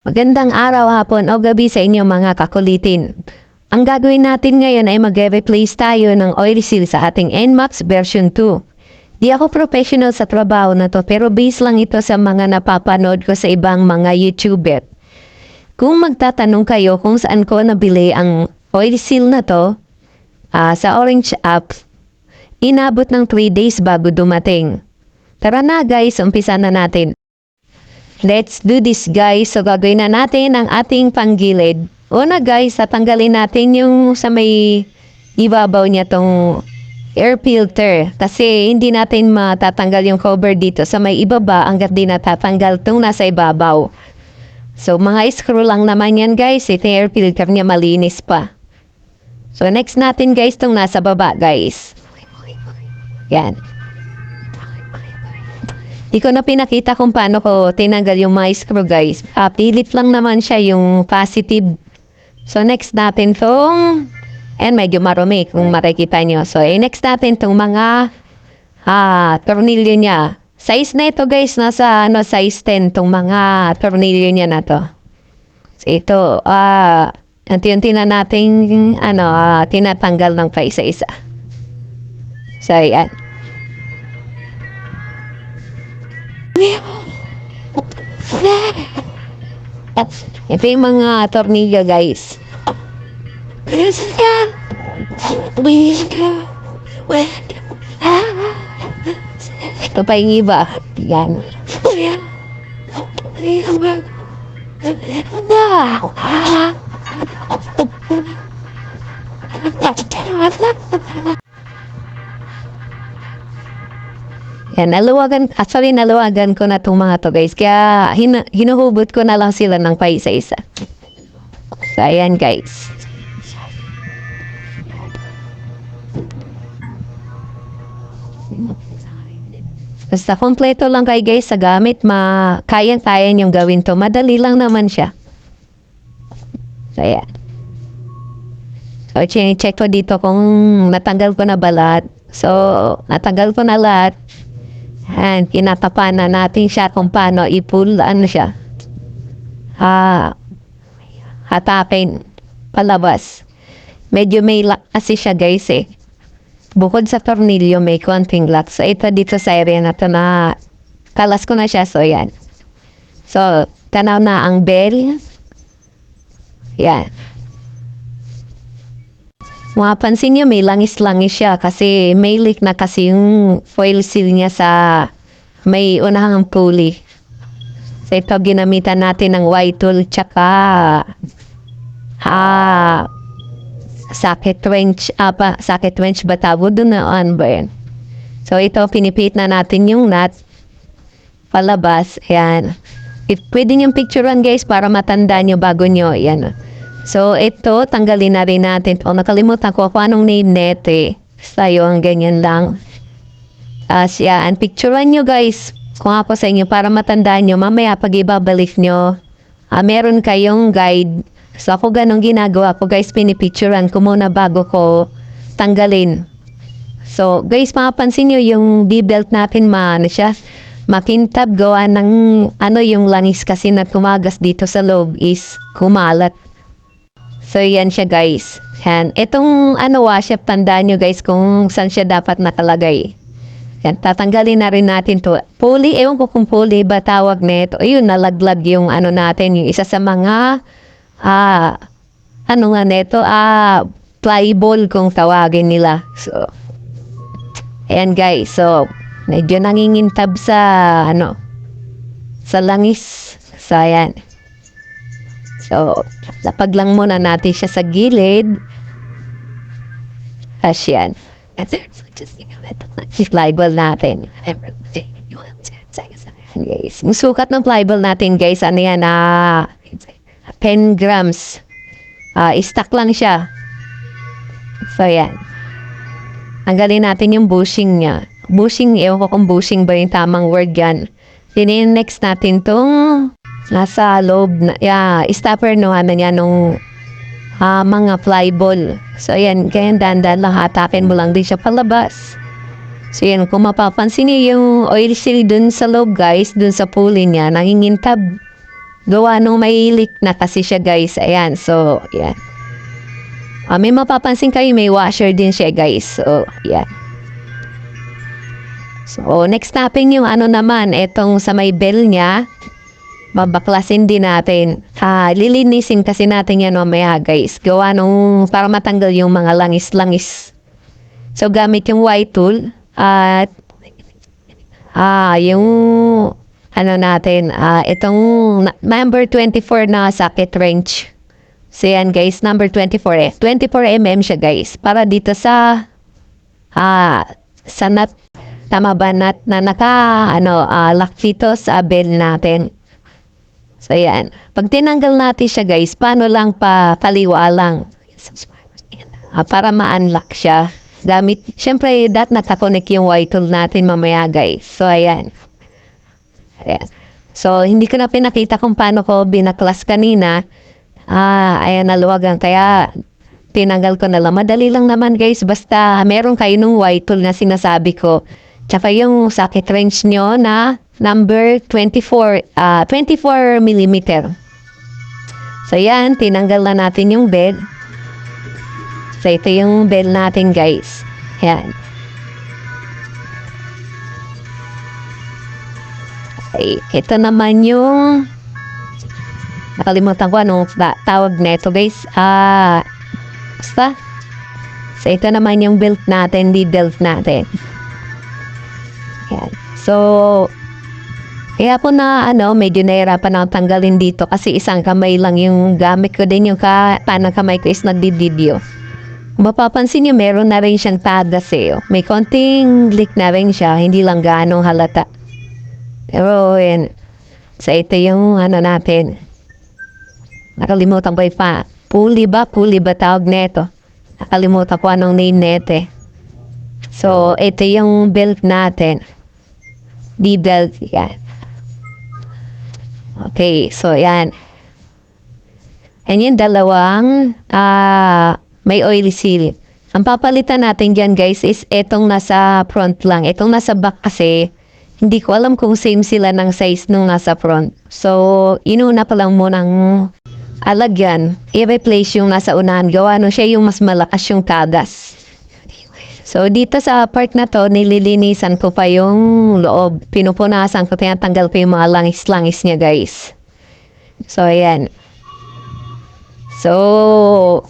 Magandang araw, hapon o gabi sa inyo mga kakulitin. Ang gagawin natin ngayon ay mag-replace tayo ng oil seal sa ating NMAX version 2. Di ako professional sa trabaho na to pero base lang ito sa mga napapanood ko sa ibang mga YouTuber. Kung magtatanong kayo kung saan ko nabili ang oil seal na to, sa Orange app, inabot ng 3 days bago dumating. Tara na guys, umpisa na natin. Let's do this guys. So gagawin na natin ang ating panggilid. Una guys, tatanggalin natin yung sa may ibabaw niya tong air filter. Kasi hindi natin matatanggal yung cover dito sa may ibaba hanggat di natatanggal tong nasa ibabaw. So mga screw lang naman yan guys. Ito yung air filter niya malinis pa. So next natin guys tong nasa baba guys. Yan. Di ko na pinakita kung paano ko tinanggal yung mga screw guys. Pilit lang naman siya yung positive. So next natin tong, and medyo marumi kung makikita nyo. So next natin tong mga tornilyo niya. Size na ito guys, nasa size 10 tong mga tornilyo niya na to. So ito, unti-unti na natin tinatanggal ng pa isa-isa. So yan. Ito yung mga tornilyo guys. Ito pa yung iba. Yan. Yan, naluwagan ko na itong mga to guys. Kaya hinuhubot ko na lang sila ng paisa-isa. So, ayan guys. Basta kompleto lang kayo guys sa gamit. Kayang-kaya niyong gawin to. Madali lang naman siya. So, ayan. So, check ko dito kung natanggal ko na ba lahat. So, natanggal ko na lahat. And kinatapan na natin siya kung paano i-pull, siya. Hatakin palabas. Medyo may lock kasi siya guys eh. Bukod sa tornilyo, may konting lock. So, ito dito sa area na to na kalas ko na siya. So, yan. So, tanaw na ang bell. Yan. Mapansin nyo, may langis-langis siya kasi may leak na kasi yung foil seal niya sa may unahang pulley. So ito, ginamitan natin ng Y-tool tsaka socket wrench ba tawag doon na ba yan? So ito, pinipit na natin yung nut palabas. Ayan. Pwede niyong picturean guys para matanda nyo bago nyo. Ayan. So, ito, tanggalin na rin natin. Nakalimutan ko kung anong name nete. Sayo, ang ganyan lang. Yan. Picturean nyo guys. Kung ako sa inyo, para matandaan nyo. Mamaya, pag ibabalik nyo, meron kayong guide. So, ako ganong ginagawa ko guys. Pinipicturean ko muna bago ko tanggalin. So, guys, mapapansin nyo yung D-belt natin, siya. Makintab gawa ng yung langis kasi na kumagas dito sa loob is kumalat. So, yan siya guys. Yan. Itong washap, tandaan nyo guys kung saan siya dapat nakalagay. Yan. Tatanggalin na rin natin to. Pulley, ewan ko kung pulley ba tawag nito. Ayun, nalaglag yung natin. Yung isa sa mga, neto? Flyball kung tawagin nila. So, ayan guys. So, medyo nangingintab sa, sa langis. So, ayan. So, lapag lang muna natin siya sa gilid. Asyan. Flyball natin. Guys, yung sukat ng flyball natin guys, 10 grams. Stock lang siya. So, yan. Tanggalin natin yung bushing niya. Bushing, ewan ko kung bushing ba yung tamang word yan. Next natin tong nasa loob na, stopper naman yan nung mga flyball. So, ayan, kaya dandan lang, hatakin mo lang din siya palabas. So, yan, kung mapapansin niyo yung oil seal dun sa loob, guys, dun sa pulley niya, nangingintab. Gawa nung may leak na kasi siya guys. Ayan, so, yan. May mapapansin kayo, may washer din siya guys. So, yan. So, next natin yung ano naman, etong sa may bell niya. Babaklasin din natin. Lilinisin kasi natin yan mamaya guys. Gawa nung para matanggal yung mga langis-langis. So, gamit yung white tool. At, yung ano natin, itong number 24 na socket wrench. So, yan guys, number 24 24 siya guys. Para dito sa nut. Tama ba na lock dito sa bell natin. So, yan. Pag tinanggal natin siya, guys, paano lang kaliwa lang. Para ma-unlock siya. Siyempre, nakakonect yung white tool natin mamaya, guys. So, ayan. Ayan. So, hindi ko na pinakita kung paano ko binaklas kanina. Ayan, naluwagan. Kaya, tinanggal ko na lang. Madali lang naman, guys. Basta, meron kayo nung white tool na sinasabi ko. Tsaka yung socket wrench nyo na number 24 mm. So, yan. Tinanggal na natin yung bell. So, ito yung bell natin, guys. Yan. Okay. Ito naman yung nakalimutan ko anong tawag na ito, guys. Basta. So, ito naman yung belt natin, needle natin. Yan. So, kaya po medyo nahirapan ako tanggalin dito kasi isang kamay lang yung gamit ko din yung panang kamay ko is nagdi-video. Kung mapapansin nyo, meron na rin siyang tadas May konting leak na rin siya, hindi lang ganong halata. Pero, yan. So, ito yung natin. Nakalimutan ko pulley ba tawag neto? Nakalimutan ko anong name neto So, ito yung belt natin. D-belt, yan. Okay, so yan. And yung dalawang may oil seal. Ang papalitan natin dyan guys is etong nasa front lang. Etong nasa back kasi, hindi ko alam kung same sila ng size nung nasa front. So, inuna pa lang munang alagyan. I-replace yung nasa unahan. Gawa siya yung mas malakas yung tagas. So, dito sa part na to, nililinisan ko pa yung loob. Pinupunasan ko, tinatanggal ko yung mga langis-langis niya, guys. So, ayan. So,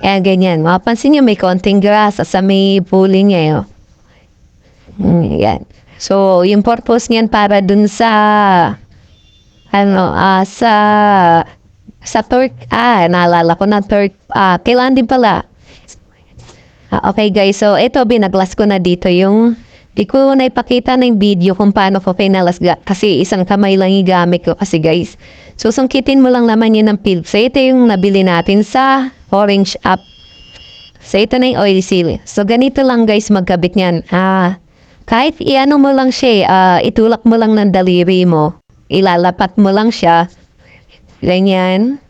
ayan, ganyan. Mapapansin nyo, may konting grass sa may pulley niya, ayan. So, yung purpose niyan para dun sa, sa torque, naalala ko na torque, kailangan din pala, okay guys, so ito binaglas ko na dito yung di ko na ipakita ng video kung paano ko pinalas kasi isang kamay lang yung gamit ko kasi guys. So sungkitin mo lang naman yun ng Philips. So ito yung nabili natin sa Orange App. So ito na yung oil seal. So ganito lang guys magkabit niyan. Kahit iano mo lang siya, itulak mo lang ng daliri mo. Ilalapat mo lang siya. Ganyan.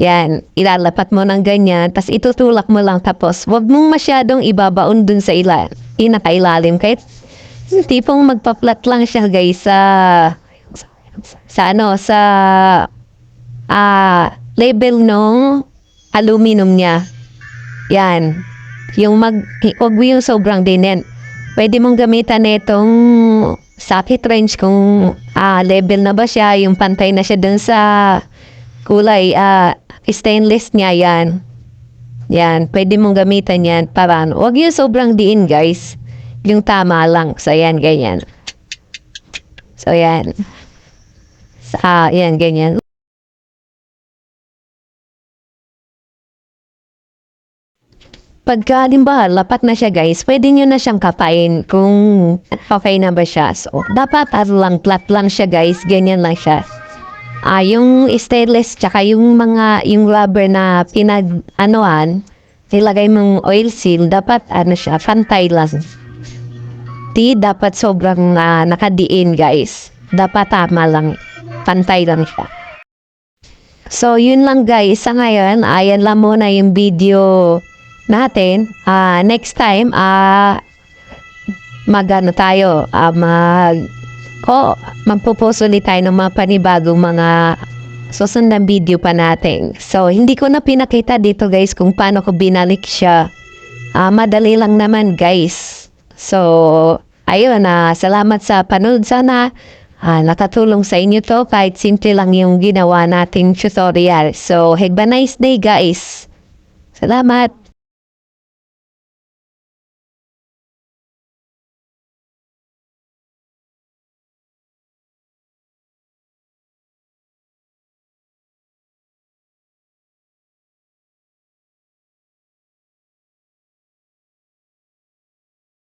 Yan, ilalapat mo ng ganyan, tapos itutulak mo lang, tapos wag mong masyadong ibabaon dun sa pinakailalim. Kahit tipong magpa-flat lang siya guys sa label ng aluminum niya. Yan. Wag mo yung sobrang dinin. Pwede mong gamitan itong socket wrench kung level na ba siya, yung pantay na siya dun sa kulay, stainless niya yan. Yan, pwede mong gamitan yan para huwag yung sobrang diin guys. Yung tama lang. So, yan, ganyan. So, yan. Yan, ganyan. Pagka, lapat na siya guys, pwede nyo na siyang kapain kung okay na ba siya. So, dapat flat lang siya guys. Ganyan lang siya. Yung stainless tsaka yung rubber na nilagay mong oil seal, dapat siya, pantay lang. Di dapat sobrang nakadiin guys. Dapat tama lang, pantay lang siya. So yun lang guys, sa ngayon, ayan lang muna yung video natin. Next time, ko, magpo-post ulit tayo ng mga panibagong mga susunod na video pa natin. So, hindi ko na pinakita dito guys kung paano ko binalik siya. Madali lang naman guys. So, ayun, salamat sa panood. Sana nakatulong sa inyo to kahit simple lang yung ginawa nating tutorial. So, have a nice day guys. Salamat!